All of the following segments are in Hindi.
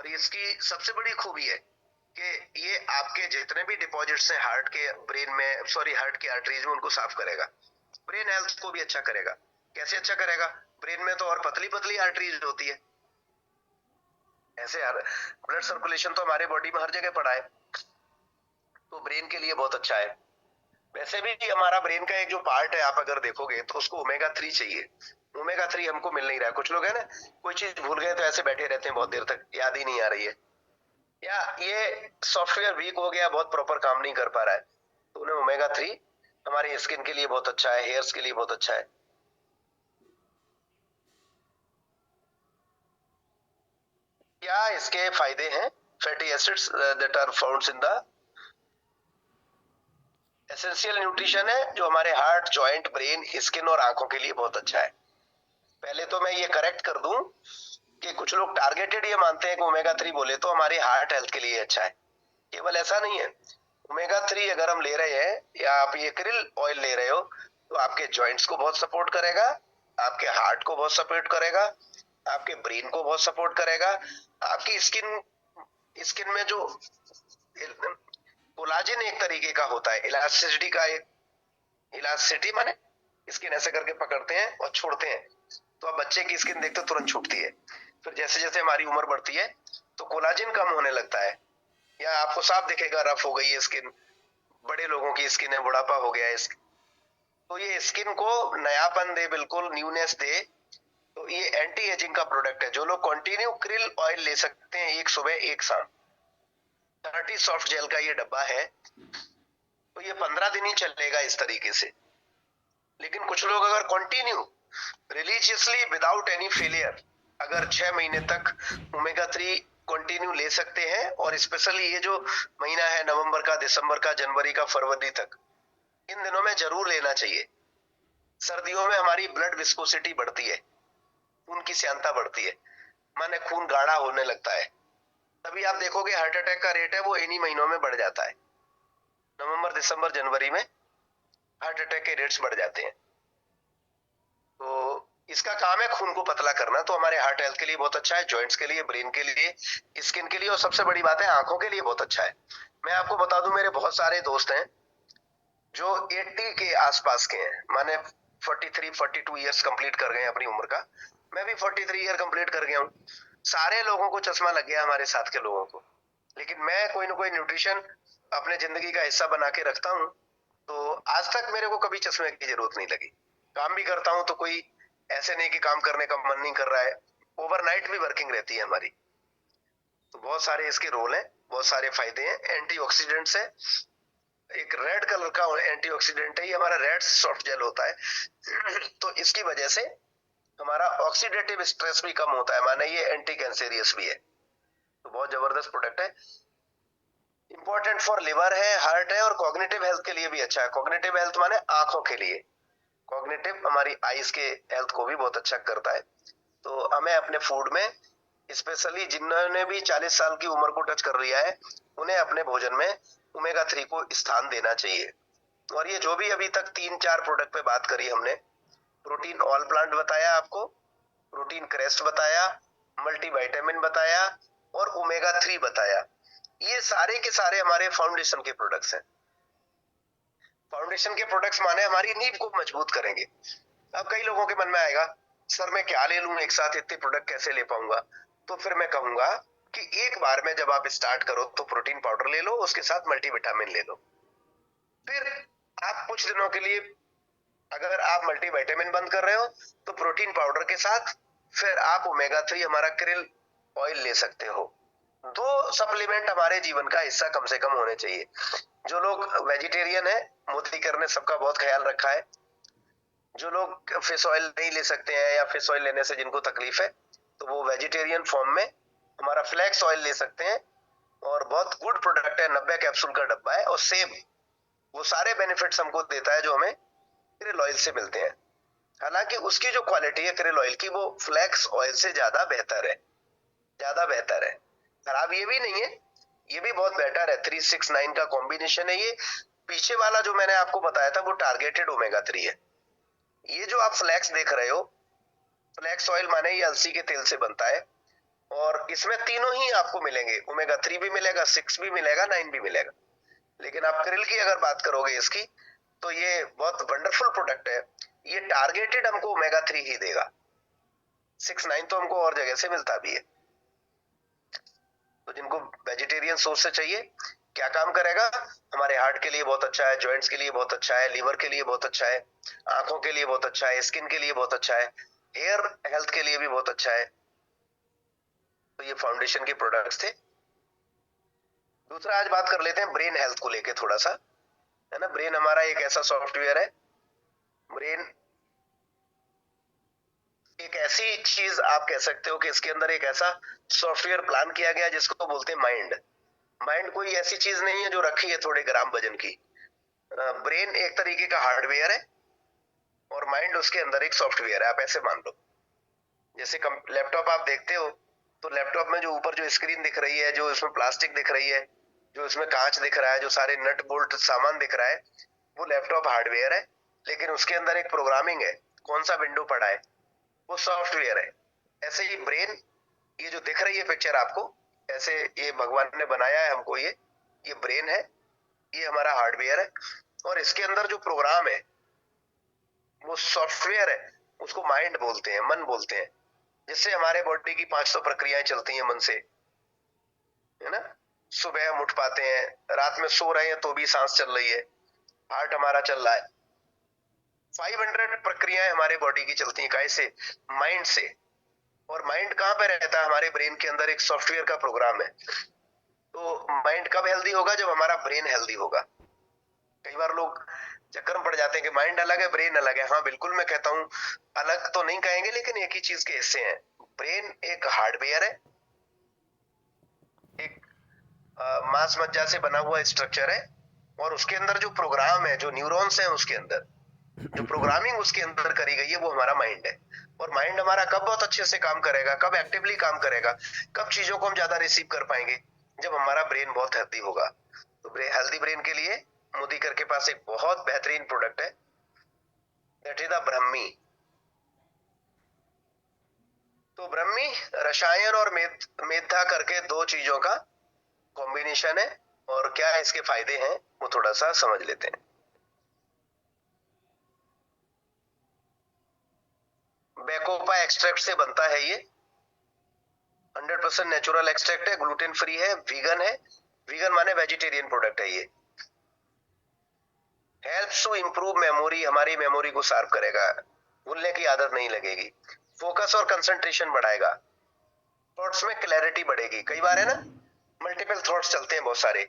और इसकी सबसे बड़ी खूबी है कि ये आपके जितने भी डिपॉजिट्स हैं हार्ट के ब्रेन में, सॉरी हार्ट की आर्टरीज में, उनको साफ करेगा। ब्रेन हेल्थ को भी अच्छा करेगा। कैसे अच्छा करेगा? ब्रेन में तो और पतली पतली आर्टरीज होती है, ऐसे यार ब्लड सर्कुलेशन तो हमारे बॉडी में हर जगह पड़ा है, तो ब्रेन के लिए बहुत अच्छा है। वैसे भी हमारा ब्रेन का एक जो पार्ट है, आप अगर देखोगे तो उसको ओमेगा 3 चाहिए। ओमेगा 3 हमको मिल नहीं रहा है। कुछ लोग है ना, कोई चीज भूल गए तो ऐसे बैठे रहते हैं बहुत देर तक, याद ही नहीं आ रही है, या ये सॉफ्टवेयर वीक हो गया, बहुत प्रॉपर काम नहीं कर पा रहा है, तो उन्हें ओमेगा 3 हमारी स्किन के लिए बहुत अच्छा है, हेयर्स के लिए बहुत अच्छा है। क्या इसके फायदे हैं? Fatty acids that are found in the essential nutrition है, जो हमारे हार्ट, जॉइंट, ब्रेन, स्किन और आंखों के लिए बहुत अच्छा है। पहले तो मैं ये करेक्ट कर दूं कि कुछ लोग टारगेटेड ये मानते हैं कि ओमेगा 3 बोले तो हमारी हार्ट हेल्थ के लिए अच्छा है। केवल ऐसा नहीं है। ओमेगा 3 अगर हम ले रहे हैं या आप ये krill ऑयल ले रहे हो, तो आपके जॉइंट्स को बहुत सपोर्ट करेगा, आपके हार्ट को बहुत सपोर्ट करेगा, आपके ब्रेन को बहुत सपोर्ट करेगा, आपकी स्किन स्किन में जो कोलाजिन एक तरीके का होता है, इलास्टिसिटी का एक, इलास्टिसिटी माने स्किन ऐसे करके पकड़ते हैं और छोड़ते हैं, तो अब बच्चे की स्किन देखते तुरंत छूटती है। फिर जैसे जैसे हमारी उम्र बढ़ती है तो कोलाजिन कम होने लगता है, या आपको साफ दिखेगा रफ हो गई है स्किन, बड़े लोगों की स्किन है, बुढ़ापा हो गया है, तो ये स्किन को नयापन दे, बिल्कुल न्यूनेस दे, तो ये एंटी एजिंग का प्रोडक्ट है। जो लोग कंटिन्यू krill ऑयल ले सकते हैं, एक सुबह एक शाम, 30 सॉफ्ट जेल का ये डब्बा है, तो ये 15 दिन ही चलेगा इस तरीके से। लेकिन कुछ लोग अगर continue religiously without any failure अगर 6 महीने तक ओमेगा 3 कंटिन्यू ले सकते हैं, और स्पेशली ये जो महीना है नवंबर का, दिसंबर का, जनवरी का, फरवरी तक, इन दिनों में जरूर लेना चाहिए। सर्दियों में हमारी ब्लड विस्कोसिटी बढ़ती है, खून की श्यानता बढ़ती है, माने खून गाढ़ा होने लगता है, तभी आप देखोगे हार्ट अटैक का रेट है वो इन्हीं महीनों में बढ़ जाता है। नवंबर, दिसंबर, जनवरी में हार्ट अटैक के रेट्स बढ़ जाते हैं। तो इसका काम है खून को पतला करना, तो हमारे हार्ट हेल्थ के लिए बहुत अच्छा है, जॉइंट्स के लिए, ब्रेन के लिए, स्किन के लिए, और सबसे बड़ी बात है आंखों के लिए बहुत अच्छा है। मैं आपको बता दूं, मेरे बहुत सारे दोस्त हैं जो 80 के आसपास के हैं, माने 43 42 ईयर्स कंप्लीट कर गए अपनी उम्र का। मैं भी 43 ईयर कंप्लीट कर गया हूँ। सारे लोगों को चश्मा लग गया, हमारे साथ के लोगों को, लेकिन मैं कोई ना कोई न्यूट्रिशन अपने जिंदगी का हिस्सा बना के रखता हूँ, तो आज तक मेरे को कभी चश्मे की जरूरत नहीं लगी। काम भी करता हूँ तो कोई ऐसे नहीं कि काम करने का मन नहीं कर रहा है, ओवरनाइट भी वर्किंग रहती है हमारी। तो बहुत सारे इसके रोल हैं, बहुत सारे फायदे हैं। एंटीऑक्सीडेंट्स है, एक रेड कलर का एंटीऑक्सीडेंट है, ये हमारा रेड सॉफ्ट जेल होता है तो इसकी वजह से हमारा ऑक्सीडेटिव स्ट्रेस भी कम होता है, माने ये एंटी कैंसेरियस भी है, तो बहुत जबरदस्त प्रोडक्ट है। इंपॉर्टेंट फॉर लिवर है, हार्ट है, और कॉग्निटिव हेल्थ के लिए भी अच्छा है। कॉग्निटिव हेल्थ माने आंखों के लिए, कॉग्निटिव हमारी आईज के हेल्थ को भी बहुत अच्छा करता है। तो हमें अपने फूड में, स्पेशली जिन्होंने भी 40 साल की उम्र को टच कर लिया है, उन्हें अपने भोजन में ओमेगा 3 को स्थान देना चाहिए। और ये जो भी अभी तक 3-4 प्रोडक्ट पे बात करी हमने, प्रोटीन ऑल प्लांट बताया आपको, प्रोटीन क्रेस्ट बताया, मल्टीविटामिन बताया, और ओमेगा 3 बताया, ये सारे के सारे हमारे फाउंडेशन के प्रोडक्ट्स हैं। फाउंडेशन के प्रोडक्ट्स माने हमारी नींव को मजबूत करेंगे। अब कई लोगों के मन में आएगा, सर मैं क्या ले लूं एक साथ, इतने प्रोडक्ट कैसे ले पाऊंगा? तो फिर मैं कहूंगा कि एक बार में जब आप स्टार्ट करो तो प्रोटीन पाउडर ले लो, उसके साथ मल्टीविटामिन ले लो। फिर आप कुछ दिनों के लिए अगर आप मल्टीविटामिन बंद कर रहे हो तो प्रोटीन पाउडर के साथ फिर आप ओमेगा 3 हमारा krill ऑयल ले सकते हो। 2 सप्लीमेंट हमारे जीवन का हिस्सा कम से कम होने चाहिए। जो लोग वेजिटेरियन है, मोदी कर ने सबका बहुत ख्याल रखा है। जो लोग फिश ऑयल नहीं ले सकते हैं, या फिश ऑयल लेने से जिनको तकलीफ है, तो वो वेजिटेरियन फॉर्म में हमारा फ्लैक्स ऑयल ले सकते हैं, और बहुत गुड प्रोडक्ट है, 90 कैप्सूल का डब्बा है, और सेम वो सारे बेनिफिट्स हमको देता है जो हमें krill ऑयल से मिलते हैं। हालांकि उसकी जो क्वालिटी है krill ऑयल की, वो फ्लैक्स ऑयल से ज्यादा बेहतर है, ज्यादा बेहतर है। खराब ये भी नहीं है, ये भी बहुत बेटर है। 369 का कॉम्बिनेशन है ये। पीछे वाला जो मैंने आपको बताया था वो टारगेटेड ओमेगा 3 है। ये जो आप फ्लैक्स देख रहे हो, फ्लैक्स ऑयल माने ये अलसी के तेल से बनता है, और इसमें तीनों ही आपको मिलेंगे, ओमेगा 3 भी मिलेगा, 6 भी मिलेगा, 9 भी मिलेगा। लेकिन आप krill की अगर बात करोगे इसकी, तो ये बहुत वंडरफुल प्रोडक्ट है। ये टारगेटेड हमको ओमेगा 3 ही देगा, 6-9 तो हमको और जगह से मिलता भी है। तो जिनको वेजिटेरियन सोर्स से चाहिए, क्या काम करेगा, हमारे हार्ट के लिए बहुत अच्छा है, जॉइंट्स के लिए बहुत अच्छा है, लीवर के लिए बहुत अच्छा है, आंखों के लिए बहुत अच्छा है, स्किन के लिए बहुत अच्छा है, हेयर हेल्थ के लिए भी बहुत अच्छा है। तो ये फाउंडेशन के प्रोडक्ट्स थे। दूसरा आज बात कर लेते हैं ब्रेन हेल्थ को लेके थोड़ा सा, है ना। ब्रेन हमारा एक ऐसा सॉफ्टवेयर है, ब्रेन एक ऐसी चीज आप कह सकते हो कि इसके अंदर एक ऐसा सॉफ्टवेयर प्लान किया गया जिसको बोलते हैं माइंड। माइंड कोई ऐसी चीज नहीं है जो रखी है थोड़े ग्राम वजन की। ब्रेन एक तरीके का हार्डवेयर है और माइंड उसके अंदर एक सॉफ्टवेयर है, आप ऐसे मान लो। जैसे लैपटॉप आप देखते हो, तो लैपटॉप में जो ऊपर जो स्क्रीन दिख रही है, जो इसमें प्लास्टिक दिख रही है, जो इसमें कांच दिख रहा है, जो सारे नट बोल्ट सामान दिख रहा है, वो लैपटॉप हार्डवेयर है। लेकिन उसके अंदर एक प्रोग्रामिंग है, कौन सा विंडो पड़ा है, वो सॉफ्टवेयर है। ऐसे ही ब्रेन, ये जो दिख रही है पिक्चर आपको, ऐसे ये भगवान ने बनाया है हमको, ये ब्रेन है, ये हमारा हार्डवेयर है। और इसके अंदर जो प्रोग्राम है वो सॉफ्टवेयर है, उसको माइंड बोलते हैं, मन बोलते हैं। जिससे हमारे बॉडी की 500 प्रक्रियाएं चलती हैं मन से, है ना। सुबह हम उठ पाते हैं, रात में सो रहे हैं तो भी सांस चल रही है, हार्ट हमारा चल रहा है। 500 प्रक्रियाएं हमारे बॉडी की चलती हैं, कैसे, माइंड से। और माइंड कहाँ पे रहता है, हमारे ब्रेन के अंदर एक सॉफ्टवेयर का प्रोग्राम है। तो माइंड कब हेल्दी होगा, जब हमारा ब्रेन हेल्दी होगा। कई बार लोग चक्कर में पड़ जाते हैं कि माइंड अलग है ब्रेन अलग है। हाँ बिल्कुल, मैं कहता हूँ अलग तो नहीं कहेंगे, लेकिन एक ही चीज के हिस्से हैं। ब्रेन एक हार्डवेयर है, एक मांस मज्जा से बना हुआ स्ट्रक्चर है, और उसके अंदर जो प्रोग्राम है, जो न्यूरॉन्स हैं उसके अंदर जो प्रोग्रामिंग उसके अंदर करी गई है, वो हमारा माइंड है। और माइंड हमारा कब बहुत अच्छे से काम करेगा, कब एक्टिवली काम करेगा, कब चीजों को हम ज्यादा रिसीव कर पाएंगे, जब हमारा ब्रेन बहुत हेल्दी होगा। तो हेल्दी ब्रेन के लिए मोदी के पास एक बहुत बेहतरीन प्रोडक्ट है, दैट इज द ब्रह्मी। तो ब्रह्मी रसायन और मेधा करके दो चीजों का कॉम्बिनेशन है। और क्या इसके फायदे हैं वो थोड़ा सा समझ लेते हैं। बैकोपा एक्सट्रैक्ट से बनता है ये, 100% नेचुरल एक्सट्रैक्ट है, ग्लूटेन फ्री है, वीगन है। वीगन माने वेजिटेरियन प्रोडक्ट है ये। हेल्प्स टू इंप्रूव मेमोरी, हमारी मेमोरी को शार्प करेगा, भूलने की आदत नहीं लगेगी। फोकस और कंसंट्रेशन बढ़ाएगा, थॉट्स में क्लैरिटी बढ़ेगी। कई बार है ना, मल्टीपल थॉट्स चलते हैं बहुत सारे,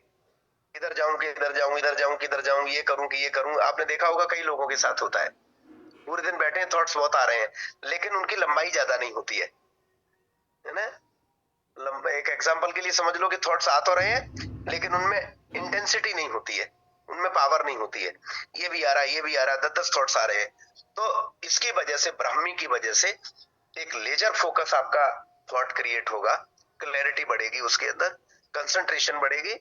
इधर जाऊं कि इधर जाऊं, इधर जाऊं कि इधर जाऊं, ये करूं कि ये करूं। आपने देखा होगा कई लोगों के साथ होता है, पूरे दिन बैठे हैं, थॉट्स बहुत आ रहे हैं, लेकिन उनकी लंबाई ज्यादा नहीं होती है ना। एक एग्जांपल के लिए समझ लो कि थॉट्स आ तो रहे हैं, लेकिन उनमें इंटेंसिटी नहीं होती है, उनमें पावर नहीं होती है। ये भी आ रहा है, ये भी आ रहा है, 10-10 थॉट्स आ रहे हैं। तो इसकी वजह से, ब्राह्मी की वजह से एक लेजर फोकस आपका थॉट क्रिएट होगा, क्लैरिटी बढ़ेगी उसके अंदर, कंसंट्रेशन बढ़ेगी।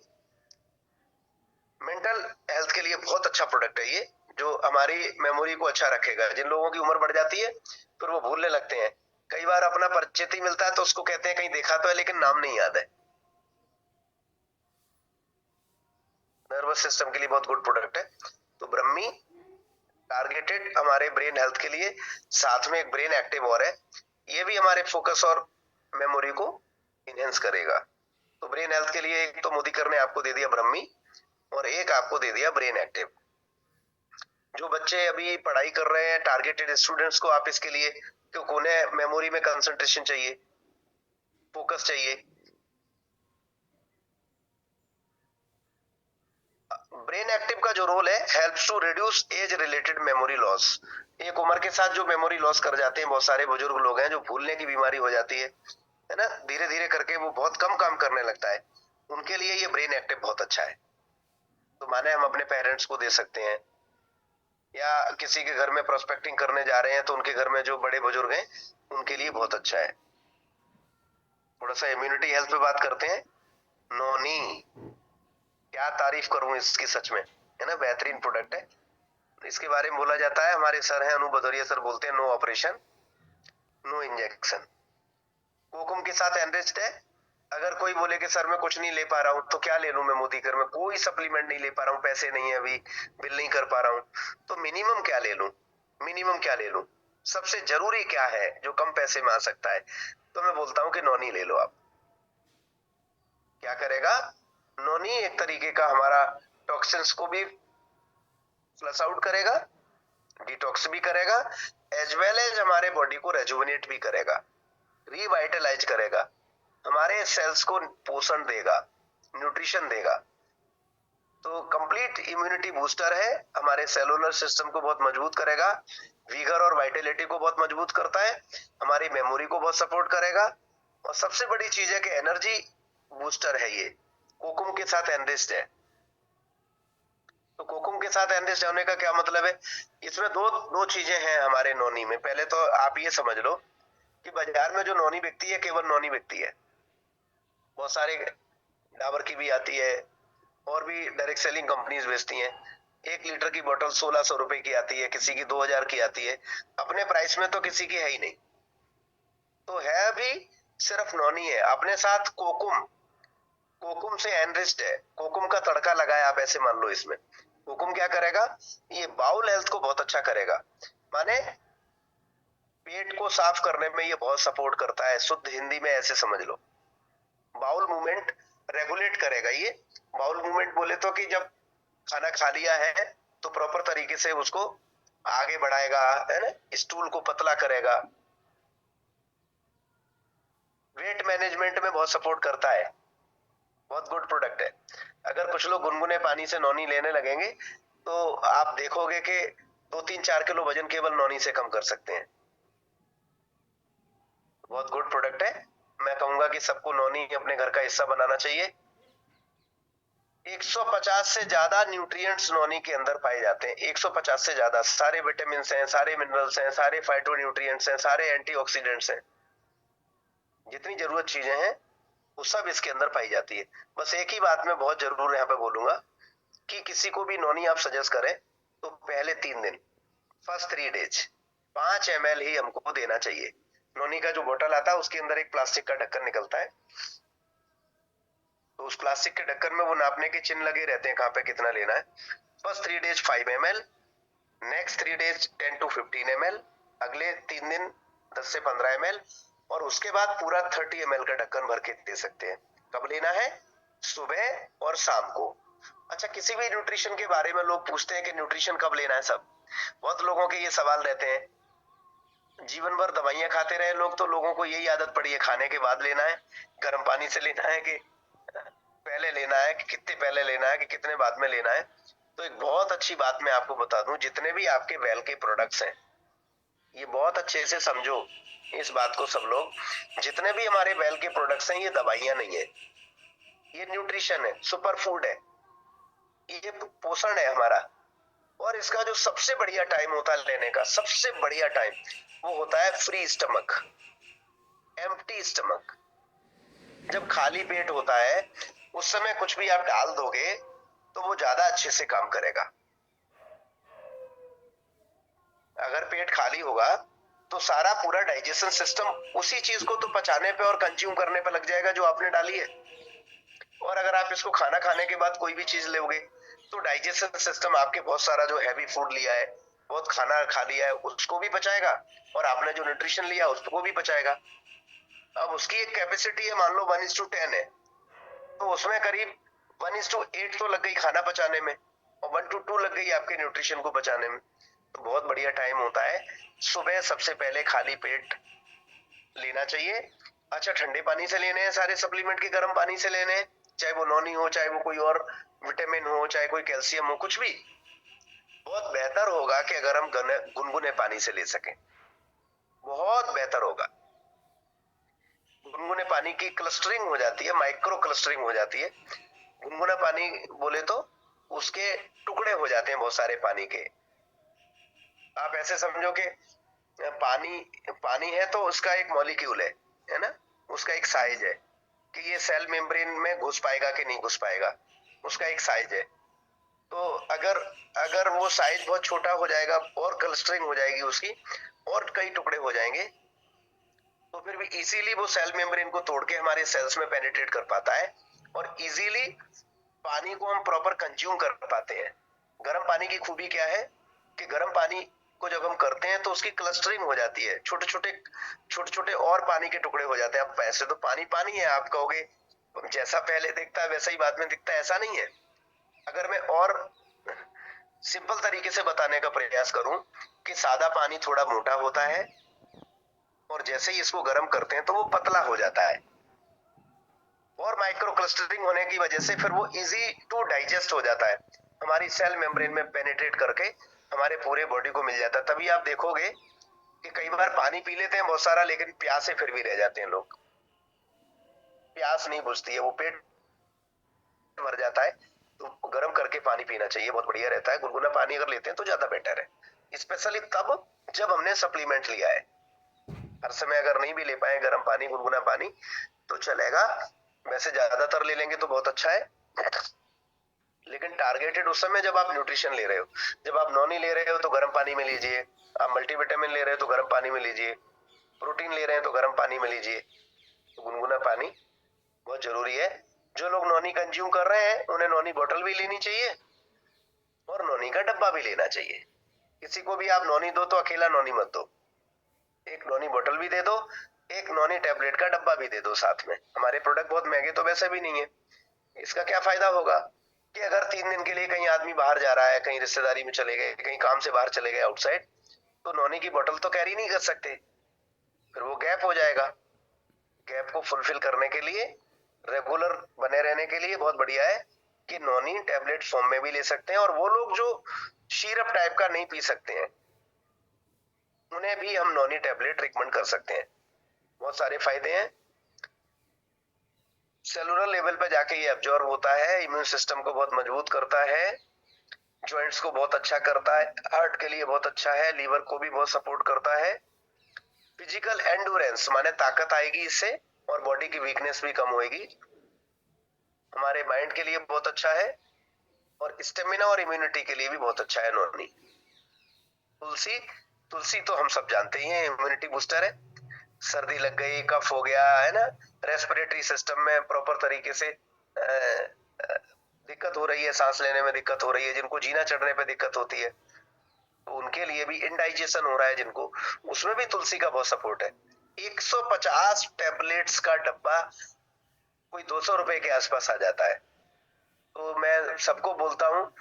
मेंटल हेल्थ के लिए बहुत अच्छा प्रोडक्ट है ये, जो हमारी मेमोरी को अच्छा रखेगा। जिन लोगों की उम्र बढ़ जाती है फिर वो भूलने लगते हैं, कई बार अपना परिचित ही मिलता है तो उसको कहते हैं कहीं देखा तो है, लेकिन नाम नहीं याद है। नर्वस सिस्टम के लिए बहुत गुड प्रोडक्ट है। तो ब्रह्मी टारगेटेड हमारे ब्रेन हेल्थ के लिए, साथ में एक ब्रेन एक्टिव और है, ये भी हमारे फोकस और मेमोरी को इनहेंस करेगा। तो ब्रेन हेल्थ के लिए एक तो मोदीकर ने आपको दे दिया ब्रह्मी, और एक आपको दे दिया ब्रेन एक्टिव। जो बच्चे अभी पढ़ाई कर रहे हैं, टारगेटेड स्टूडेंट्स को आप इसके लिए, क्योंकि उन्हें मेमोरी में कंसंट्रेशन चाहिए, फोकस चाहिए। ब्रेन एक्टिव का जो रोल है, helps to reduce age related memory loss. एक उम्र के साथ जो मेमोरी लॉस कर जाते हैं, बहुत सारे बुजुर्ग लोग हैं जो भूलने की बीमारी हो जाती है ना, धीरे धीरे करके वो बहुत कम काम करने लगता है, उनके लिए ये ब्रेन एक्टिव बहुत अच्छा है। तो माने हम अपने पेरेंट्स को दे सकते हैं, या किसी के घर में प्रोस्पेक्टिंग करने जा रहे हैं तो उनके घर में जो बड़े बुजुर्ग हैं उनके लिए बहुत अच्छा है। थोड़ा सा इम्यूनिटी हेल्थ पे बात करते हैं। नोनी, क्या तारीफ करूं इसकी, सच में, है ना, बेहतरीन प्रोडक्ट है। इसके बारे में बोला जाता है, हमारे सर हैं अनु भदौरिया सर, बोलते हैं no operation no injection. Kokum के साथ एनरिच्ड है। अगर कोई बोले कि सर मैं कुछ नहीं ले पा रहा हूं तो क्या ले लूं मैं मोदी कर में, कोई सप्लीमेंट नहीं ले पा रहा हूं, पैसे नहीं है अभी, बिल नहीं कर पा रहा हूं, तो मिनिमम क्या ले लूं, मिनिमम क्या ले लूं, सबसे जरूरी क्या है जो कम पैसे में आ सकता है, तो मैं बोलता हूं कि नॉनी ले लो आप। क्या करेगा नॉनी, एक तरीके का हमारा टॉक्सिन्स को भी फ्लश आउट करेगा, डिटॉक्स भी करेगा, एज वेल एज हमारे बॉडी को रेजुविनेट भी करेगा, रिवाइटलाइज करेगा, हमारे सेल्स को पोषण देगा, न्यूट्रिशन देगा। तो कंप्लीट इम्यूनिटी बूस्टर है, हमारे सेलुलर सिस्टम को बहुत मजबूत करेगा, विगर और वाइटलिटी को बहुत मजबूत करता है, हमारी मेमोरी को बहुत सपोर्ट करेगा, और सबसे बड़ी चीज है कि एनर्जी बूस्टर है ये, कोकुम के साथ एनरिच्ड है। तो कोकुम के साथ एनरिच्ड होने का क्या मतलब है, इसमें दो दो चीजें हैं हमारे नॉनी में। पहले तो आप ये समझ लो कि बाजार में जो नॉनी बिकती है केवल नॉनी बिकती है, बहुत सारे डाबर की भी आती है और भी डायरेक्ट सेलिंग कंपनीज बेचती हैं। 1 लीटर की बोतल 1600 रुपए की आती है, किसी की 2000 की आती है, अपने प्राइस में तो किसी की है ही नहीं। तो है भी सिर्फ नॉनी है, अपने साथ कोकुम, कोकुम से एनरिच्ड है, कोकुम का तड़का लगाया आप ऐसे मान लो। इसमें कोकुम क्या करेगा, ये बाउल हेल्थ को बहुत अच्छा करेगा, माने पेट को साफ करने में ये बहुत सपोर्ट करता है, शुद्ध हिंदी में ऐसे समझ लो। बाउल मूवमेंट रेगुलेट करेगा ये। बाउल मूवमेंट बोले तो कि जब खाना खा लिया है तो प्रॉपर तरीके से उसको आगे बढ़ाएगा, है ना, स्टूल को पतला करेगा, वेट मैनेजमेंट में बहुत सपोर्ट करता है, बहुत गुड प्रोडक्ट है। अगर कुछ लोग गुनगुने पानी से नॉनी लेने लगेंगे तो आप देखोगे कि 2-3-4 किलो वजन केवल नॉनी से कम कर सकते हैं। बहुत गुड प्रोडक्ट है, मैं कहूंगा कि सबको नॉनी अपने घर का हिस्सा बनाना चाहिए। 150 से ज्यादा न्यूट्रिएंट्स नॉनी के अंदर पाए जाते हैं, 150 से ज्यादा, सारे विटामिन हैं, सारे मिनरल्स हैं, सारे फाइटो न्यूट्रिएंट्स हैं, सारे एंटीऑक्सीडेंट्स हैं, जितनी जरूरत चीजें हैं वो सब इसके अंदर पाई जाती है। बस एक ही बात मैं बहुत जरूर यहाँ पे बोलूंगा कि किसी को भी नॉनी आप सजेस्ट करें तो पहले 3 दिन, फर्स्ट 3 डेज 5 ml ही हमको देना चाहिए। नॉनी का जो बोतल आता है उसके अंदर एक प्लास्टिक का ढक्कन निकलता है, तो उस प्लास्टिक के ढक्कन में वो नापने के चिन्ह लगे रहते हैं कहाँ पे कितना लेना है। First 3 days 5 ml, next 3 days 10 to 15 ml, अगले 3 दिन 10 से 15 ml, और उसके बाद पूरा 30 ml का ढक्कन भर के दे सकते हैं। कब लेना है, सुबह और शाम को। अच्छा, किसी भी न्यूट्रिशन के बारे में लोग पूछते हैं कि न्यूट्रिशन कब लेना है, सब बहुत लोगों के ये सवाल रहते हैं। जीवन भर दवाइयां खाते रहे लोग तो लोगों को यही आदत पड़ी है, खाने के बाद लेना है, गर्म पानी से लेना है कि पहले लेना है, कि कितने पहले लेना है, कि कितने बाद में लेना है। तो एक बहुत अच्छी बात मैं आपको बता दूं, जितने भी आपके वेल के प्रोडक्ट्स हैं ये बहुत अच्छे से समझो इस बात को सब लोग, जितने भी हमारे वेल के प्रोडक्ट्स हैं ये दवाइयां नहीं है, ये न्यूट्रिशन है, सुपर फूड है, ये पोषण है हमारा। और इसका जो सबसे बढ़िया टाइम होता है लेने का, सबसे बढ़िया टाइम वो होता है फ्री स्टमक, एम्प्टी स्टमक। जब खाली पेट होता है उस समय कुछ भी आप डाल दोगे तो वो ज्यादा अच्छे से काम करेगा। अगर पेट खाली होगा तो सारा पूरा डाइजेशन सिस्टम उसी चीज को तो पचाने पे और कंज्यूम करने पे लग जाएगा जो आपने डाली है। और अगर आप इसको खाना खाने के बाद कोई भी चीज लोगे तो डाइजेशन सिस्टम आपके बहुत सारा जो हैवी फूड लिया है, बहुत खाना खा लिया है, उसको भी पचाएगा, और आपने जो न्यूट्रिशन लिया उसको भी पचाएगा। अब उसकी एक कैपेसिटी है, मान लो 1:10 है, तो उसमें करीब 1:8 तो लग गई खाना पचाने में, और 1:2 लग गई आपके न्यूट्रिशन को पचाने में। तो बहुत बढ़िया टाइम होता है सुबह, सबसे पहले खाली पेट लेना चाहिए। अच्छा, ठंडे पानी से लेने हैं सारे सप्लीमेंट के, गर्म पानी से लेने हैं, चाहे वो नॉनी हो, चाहे वो कोई और विटामिन हो, चाहे कोई कैल्शियम हो, कुछ भी। बहुत बेहतर होगा कि अगर हम गुनगुने पानी से ले सकें, बहुत बेहतर होगा। गुनगुने पानी की क्लस्टरिंग हो जाती है, माइक्रो क्लस्टरिंग हो जाती है। गुनगुना पानी बोले तो उसके टुकड़े हो जाते हैं बहुत सारे पानी के। आप ऐसे समझो कि पानी पानी है तो उसका एक मॉलिक्यूल है ना, उसका एक साइज है कि ये सेल मेम्ब्रेन में घुस पाएगा कि नहीं घुस पाएगा, उसका एक साइज है। तो अगर अगर वो साइज बहुत छोटा हो जाएगा और क्लस्टरिंग हो जाएगी उसकी, और कई टुकड़े हो जाएंगे, तो फिर भी इजीली वो सेल मेम्ब्रेन को तोड़ के हमारे सेल्स में पेनिट्रेट कर पाता है और इजीली पानी को हम प्रॉपर कंज्यूम कर पाते हैं। गर्म पानी की खूबी क्या है कि गर्म पानी को जब हम करते हैं तो उसकी क्लस्टरिंग हो जाती है, छोटे छोटे और पानी के टुकड़े हो जाते हैं। अब ऐसे तो पानी पानी है, आप कहोगे जैसा पहले दिखता है वैसा ही बाद में दिखता है, ऐसा नहीं है। अगर मैं और सिंपल तरीके से बताने का प्रयास करूं कि सादा पानी थोड़ा मोटा होता है और जैसे ही इसको गर्म करते हैं तो वो पतला हो जाता है और माइक्रो क्लस्टरिंग होने की वजह से फिर वो इजी टू डाइजेस्ट हो जाता है, हमारी सेल मेम्ब्रेन में पेनिट्रेट करके हमारे पूरे बॉडी को मिल जाता है। तभी आप देखोगे कि कई बार पानी पी लेते हैं बहुत सारा, लेकिन प्यासे फिर भी रह जाते हैं लोग, प्यास नहीं बुझती है, वो पेट भर जाता है। तो गर्म करके पानी पीना चाहिए, बहुत बढ़िया रहता है। गुनगुना पानी अगर लेते हैं तो ज्यादा बेटर है, स्पेशली तब जब हमने सप्लीमेंट लिया है। हर समय अगर नहीं भी ले पाए गर्म पानी, गुनगुना पानी तो चलेगा, वैसे ज्यादातर ले लेंगे तो बहुत अच्छा है। लेकिन टारगेटेड उस समय जब आप न्यूट्रिशन ले रहे हो, जब आप नॉनी ले रहे हो तो गर्म पानी में लीजिए, आप मल्टीविटामिन ले रहे हो तो गर्म पानी में लीजिए, प्रोटीन ले रहे हैं तो गर्म पानी में लीजिए। तो गुनगुना पानी बहुत जरूरी है। जो लोग नॉनी कंज्यूम कर रहे हैं उन्हें नॉनी बोतल भी लेनी चाहिए और नॉनी का डब्बा भी लेना चाहिए। किसी को भी आप नॉनी दो तो अकेला नॉनी मत दो, एक नॉनी बोतल भी दे दो, एक नॉनी टैबलेट का डब्बा भी दे दो साथ में। हमारे प्रोडक्ट बहुत महंगे तो वैसे भी नहीं है। इसका क्या फायदा होगा कि अगर 3 दिन के लिए कहीं आदमी बाहर जा रहा है, कहीं रिश्तेदारी में चले गए, कहीं काम से बाहर चले गए आउटसाइड, तो नॉनी की बोतल तो कैरी नहीं कर सकते, फिर वो गैप हो जाएगा। गैप को फुलफिल करने के लिए, रेगुलर बने रहने के लिए बहुत बढ़िया है कि नॉनी टैबलेट फॉर्म में भी ले सकते हैं। और वो लोग जो सिरप टाइप का नहीं पी सकते हैं उन्हें भी हम नॉनी टैबलेट रिकमेंड कर सकते हैं। बहुत सारे फायदे हैं। सेलुलर लेवल पे जाके ये एब्जॉर्ब होता है, इम्यून सिस्टम को बहुत मजबूत करता है, जॉइंट्स को बहुत अच्छा करता है, हार्ट के लिए बहुत अच्छा है, लीवर को भी बहुत सपोर्ट करता है। फिजिकल एंडोरेंस माने ताकत आएगी इससे और बॉडी की वीकनेस भी कम होएगी। हमारे माइंड के लिए बहुत अच्छा है और स्टेमिना और इम्यूनिटी के लिए भी बहुत अच्छा है नॉनी। तुलसी, तुलसी तो हम सब जानते ही हैं, इम्यूनिटी बूस्टर है। सर्दी लग गई, कफ हो गया है ना, रेस्पिरेटरी सिस्टम में प्रॉपर तरीके से दिक्कत हो रही है, सांस लेने में दिक्कत हो रही है, जिनको जीना चढ़ने पे दिक्कत होती है तो उनके लिए भी, इंडाइजेशन हो रहा है जिनको, उसमें भी तुलसी का बहुत सपोर्ट है। 150 टैबलेट्स का डब्बा कोई 200 रुपए के आसपास आ जाता है। तो मैं सबको बोलता हूँ,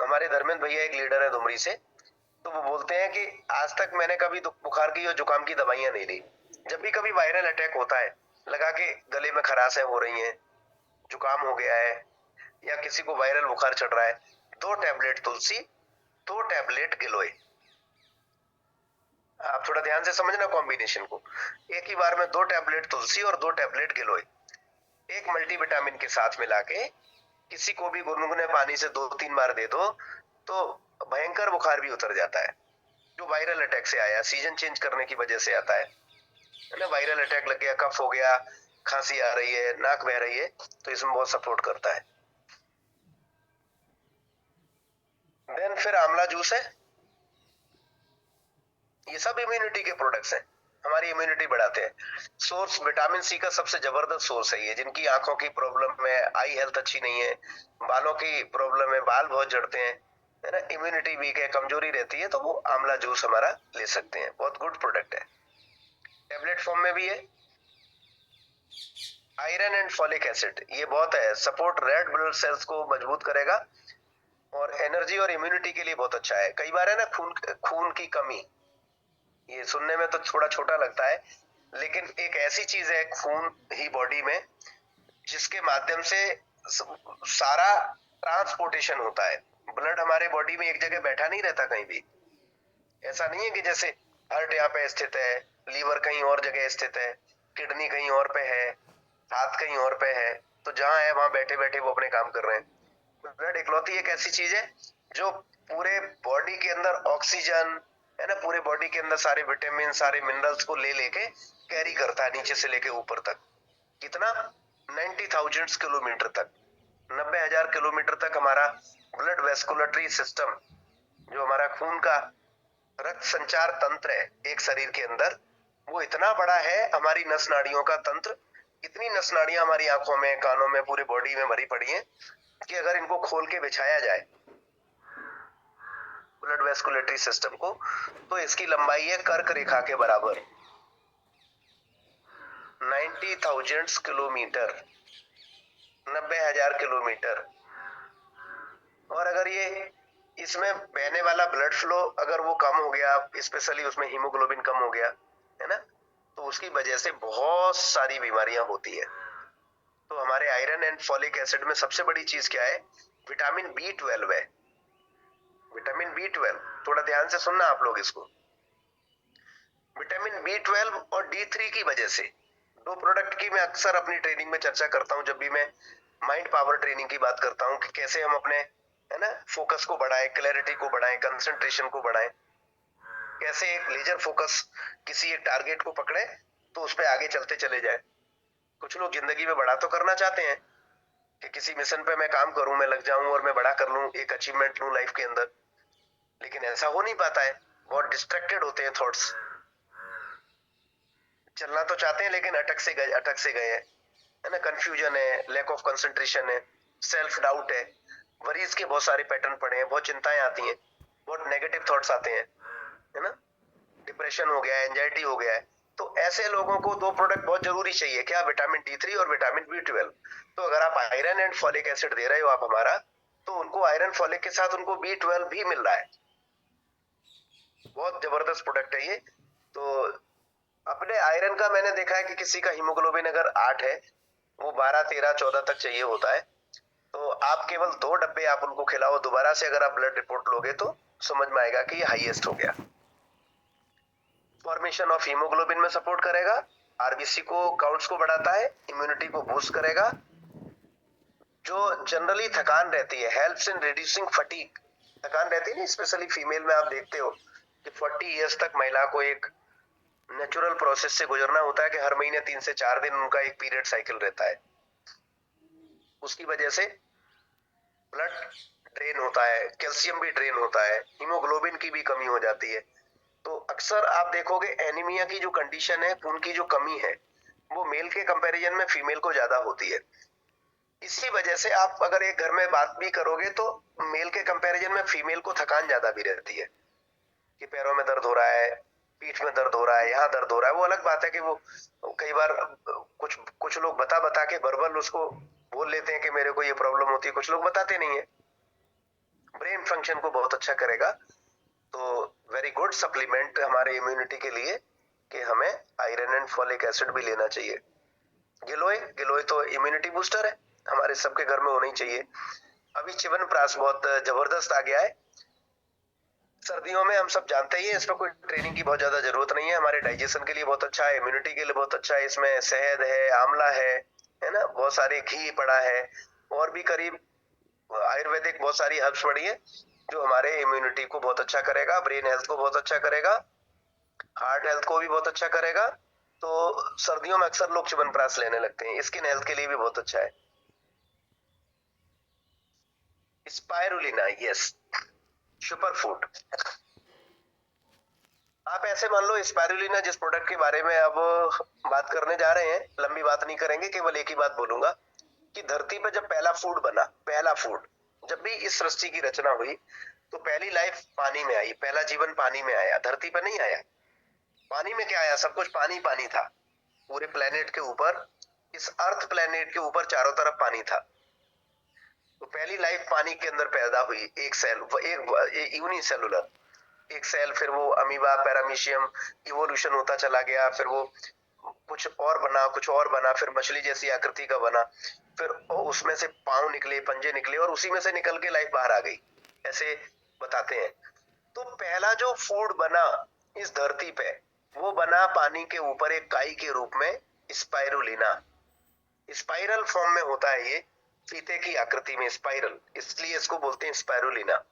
हमारे धर्मेंद्र भैया एक लीडर है धुमरी से, तो वो बोलते हैं कि आज तक मैंने कभी बुखार की और जुकाम की दवाइयां नहीं ली। जब भी कभी वायरल अटैक होता है, लगा के गले में खराशें हो रही हैं, जुकाम हो गया है या किसी को वायरल बुखार चढ़ रहा है, 2 टैबलेट तुलसी, 2 टैबलेट गिलोय। आप थोड़ा ध्यान से समझना कॉम्बिनेशन को। एक ही बार में 2 टैबलेट तुलसी और 2 टैबलेट गिलोय एक मल्टीविटामिन के साथ मिला के किसी को भी गुनगुने पानी से 2-3 बार दे दो तो भयंकर बुखार भी उतर जाता है, जो वायरल अटैक से आया, सीजन चेंज करने की वजह से आता है ना। वायरल अटैक लग गया, कफ हो गया, खांसी आ रही है, नाक बह रही है, तो इसमें बहुत सपोर्ट करता है। देन फिर आंवला जूस है। ये सब इम्यूनिटी के प्रोडक्ट्स हैं, हमारी इम्यूनिटी बढ़ाते हैं। सोर्स विटामिन सी का सबसे जबरदस्त सोर्स है ये। जिनकी आंखों की प्रॉब्लम है, आई हेल्थ अच्छी नहीं है, बालों की प्रॉब्लम है, बाल बहुत झड़ते हैं, है ना, इम्यूनिटी वीक है, कमजोरी रहती है, तो वो आंवला जूस हमारा ले सकते हैं, बहुत गुड प्रोडक्ट है। टेबलेट फॉर्म में भी है। आयरन एंड फॉलिक एसिड, ये बहुत है, सपोर्ट रेड ब्लड सेल्स को मजबूत करेगा और एनर्जी और इम्यूनिटी के लिए बहुत अच्छा है। कई बार है ना खून खून की कमी, ये सुनने में तो थोड़ा छोटा लगता है, लेकिन एक ऐसी चीज है खून ही बॉडी में जिसके माध्यम से सारा ट्रांसपोर्टेशन होता है। ब्लड हमारे बॉडी में एक जगह बैठा नहीं रहता कहीं भी। ऐसा नहीं है कि जैसे हार्ट यहाँ पे स्थित है, लीवर कहीं और जगह स्थित है, किडनी कहीं और पे है, हाथ कहीं और पे है, तो जहां है वहां बैठे बैठे वो अपने काम कर रहे हैं। ब्लड इकलौती एक ऐसी चीज है जो पूरे बॉडी के अंदर ऑक्सीजन, है ना, पूरे बॉडी के अंदर सारे विटामिन, सारे मिनरल्स को ले लेके कैरी करता है नीचे से लेके ऊपर तक। कितना? 90,000 किलोमीटर तक, 90,000 किलोमीटर तक हमारा ब्लड वेस्कुलेटरी सिस्टम, जो हमारा खून का रक्त संचार तंत्र है एक शरीर के अंदर, वो इतना बड़ा है, हमारी नस नाड़ियों का तंत्र, इतनी नस नाड़ियां हमारी आंखों में, कानों में, पूरी बॉडी में भरी पड़ी हैं कि अगर इनको खोल के बिछाया जाए ब्लड वेस्कुलेटरी सिस्टम को, तो इसकी लंबाई है कर्क रेखा के बराबर, 90,000 किलोमीटर, 90,000 किलोमीटर। और अगर ये इसमें बहने वाला ब्लड फ्लो अगर वो कम हो गया, स्पेशली उसमें हीमोग्लोबिन कम हो गया, है ना, तो उसकी वजह से बहुत सारी बीमारियां होती है। तो हमारे आयरन एंड फॉलिक एसिड में सबसे बड़ी चीज क्या है? विटामिन B12 है। विटामिन B12, थोड़ा ध्यान से सुनना आप लोग इसको। विटामिन B12 और D3 की वजह से, दो प्रोडक्ट की मैं अक्सर अपनी ट्रेनिंग में चर्चा करता हूं, जब भी मैं माइंड पावर ट्रेनिंग की बात करता हूं कि कैसे हम अपने, है ना, फोकस को बढ़ाएं, क्लैरिटी को बढ़ाएं, कंसंट्रेशन को बढ़ाएं, कैसे एक लेजर फोकस किसी एक टारगेट को पकड़े तो उस पर आगे चलते चले जाए। कुछ लोग जिंदगी में बड़ा तो करना चाहते हैं कि किसी मिशन पे मैं काम करूं, मैं लग जाऊं और मैं बड़ा कर लूं, एक अचीवमेंट लूं लाइफ के अंदर, लेकिन ऐसा हो नहीं पाता है। बहुत डिस्ट्रैक्टेड होते हैं थॉट्स, चलना तो चाहते हैं लेकिन अटक से गए हैं, है ना, कंफ्यूजन है, लैक ऑफ कंसंट्रेशन है, सेल्फ डाउट है, वरीज के बहुत सारे पैटर्न पड़े हैं, बहुत चिंताएं आती हैं, बहुत नेगेटिव थॉट्स आते हैं, है ना, डिप्रेशन हो गया है, एंजाइटी हो गया है। तो ऐसे लोगों को दो प्रोडक्ट बहुत जरूरी चाहिए, क्या? विटामिन D3 और विटामिन B12। तो अगर आप आयरन एंड फॉलिक एसिड दे रहे हो आप हमारा, तो उनको आयरन फॉलिक के साथ उनको B12 भी मिल रहा है। बहुत जबरदस्त प्रोडक्ट है ये। तो अपने आयरन का मैंने देखा है कि किसी का हीमोग्लोबिन अगर 8 है, वो 12, 13, 14 तक चाहिए होता है, तो आप केवल 2 डब्बे आप उनको खिलाओ, दोबारा से अगर आप ब्लड रिपोर्ट लोगे तो समझ में आएगा कि ये हाईएस्ट हो गया। फॉर्मेशन ऑफ हीमोग्लोबिन में सपोर्ट करेगा, आरबीसी को काउंट्स को बढ़ाता है, इम्यूनिटी को बूस्ट करेगा। जो जनरली थकान रहती है, हेल्प्स इन रिड्यूसिंग फटीग, थकान रहती है ना, स्पेशली फीमेल में आप देखते हो कि 40 इयर्स तक महिला को एक नेचुरल प्रोसेस से गुजरना होता है कि हर महीने 3 से 4 दिन उनका एक पीरियड साइकिल रहता है। उसकी वजह से ब्लड ड्रेन होता है, कैल्शियम भी ड्रेन होता है, हीमोग्लोबिन की भी कमी हो जाती है। तो अक्सर आप देखोगे एनीमिया की जो कंडीशन है, खून की जो कमी है, वो मेल के कंपैरिजन में फीमेल को ज्यादा होती है। इसी वजह से आप अगर एक घर में बात भी करोगे तो मेल के कंपैरिजन में फीमेल को थकान ज्यादा भी रहती है, कि पैरों में दर्द हो रहा है, पीठ में दर्द हो रहा है, यहाँ दर्द हो रहा है। वो अलग बात है कि वो कई बार कुछ कुछ लोग बता बता के वर्बल उसको बोल लेते हैं कि मेरे को ये प्रॉब्लम होती है, कुछ लोग बताते नहीं है। ब्रेन फंक्शन को बहुत अच्छा करेगा, तो वेरी गुड सप्लीमेंट हमारे इम्यूनिटी के लिए कि हमें आयरन एंड फॉलिक एसिड भी लेना चाहिए। गिलोय, गिलोय तो इम्यूनिटी बूस्टर है, हमारे सबके घर में होना ही चाहिए। अभी च्यवनप्राश बहुत जबरदस्त आ गया है सर्दियों में, हम सब जानते ही हैं, इस पर कोई ट्रेनिंग की बहुत ज्यादा जरूरत नहीं है। हमारे डाइजेशन के लिए बहुत अच्छा है, इम्यूनिटी के लिए बहुत अच्छा है। इसमें शहद है, आंवला है ना, बहुत सारे घी पड़ा है, और भी करीब आयुर्वेदिक बहुत सारी हर्ब्स पड़ी है जो हमारे इम्यूनिटी को बहुत अच्छा करेगा, ब्रेन हेल्थ को बहुत अच्छा करेगा, हार्ट हेल्थ को भी बहुत अच्छा करेगा। तो सर्दियों में अक्सर लोग च्यवनप्राश लेने लगते हैं, स्किन हेल्थ के लिए भी बहुत अच्छा है। Spirulina, yes, super food. आप ऐसे मान लो स्पाइरुलिना जिस प्रोडक्ट के बारे में अब बात करने जा रहे हैं, लंबी बात नहीं करेंगे, केवल एक ही बात बोलूंगा कि धरती पर जब पहला फूड बना, पहला फूड, जब भी इस सृष्टि की रचना हुई, तो पहली लाइफ पानी में आई, पहला जीवन पानी में आया, धरती पर नहीं आया। पानी में क्या आया? सब कुछ पानी पानी था पूरे प्लेनेट के ऊपर, इस अर्थ प्लेनेट के ऊपर चारों तरफ पानी था। तो पहली लाइफ पानी के अंदर पैदा हुई, एक सेल, एक यूनिसेलुलर, एक सेल, फिर वो अमीबा, पैरामीशियम, इवोल्यूशन होता चला गया, फिर वो कुछ और बना, कुछ और बना, फिर मछली जैसी आकृति का बना, फिर उसमें से पांव निकले, पंजे निकले, और उसी में से निकल के लाइफ बाहर आ गई, ऐसे बताते हैं। तो पहला जो फूड बना इस धरती पे, वो बना पानी के ऊपर एक काई के रूप में, स्पाइरुलिना। स्पाइरल फॉर्म में होता है ये, फीते की आकृति में स्पाइरल, इसलिए इसको बोलते हैं स्पाइरुलिना।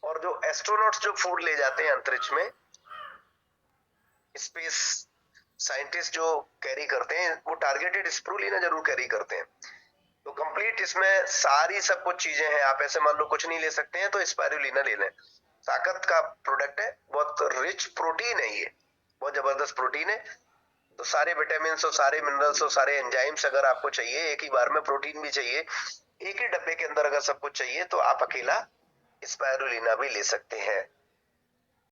और जो एस्ट्रोनॉट्स जो फूड ले जाते हैं अंतरिक्ष में, स्पेस साइंटिस्ट जो कैरी करते हैं, वो टारगेटेड स्पाइरुलिना जरूर कैरी करते हैं। तो कंप्लीट इसमें सारी सब कुछ चीजें हैं, आप ऐसे मान लो कुछ नहीं ले सकते हैं तो स्पाइरुलिना ले लें। ताकत का प्रोडक्ट है, बहुत रिच प्रोटीन है ये, बहुत जबरदस्त प्रोटीन है। तो सारे विटामिन और सारे मिनरल्स और सारे एंजाइम्स अगर आपको चाहिए, एक ही बार में प्रोटीन भी चाहिए, एक ही डब्बे के अंदर अगर सब कुछ चाहिए, तो आप अकेला स्पायरुलिना भी ले सकते हैं।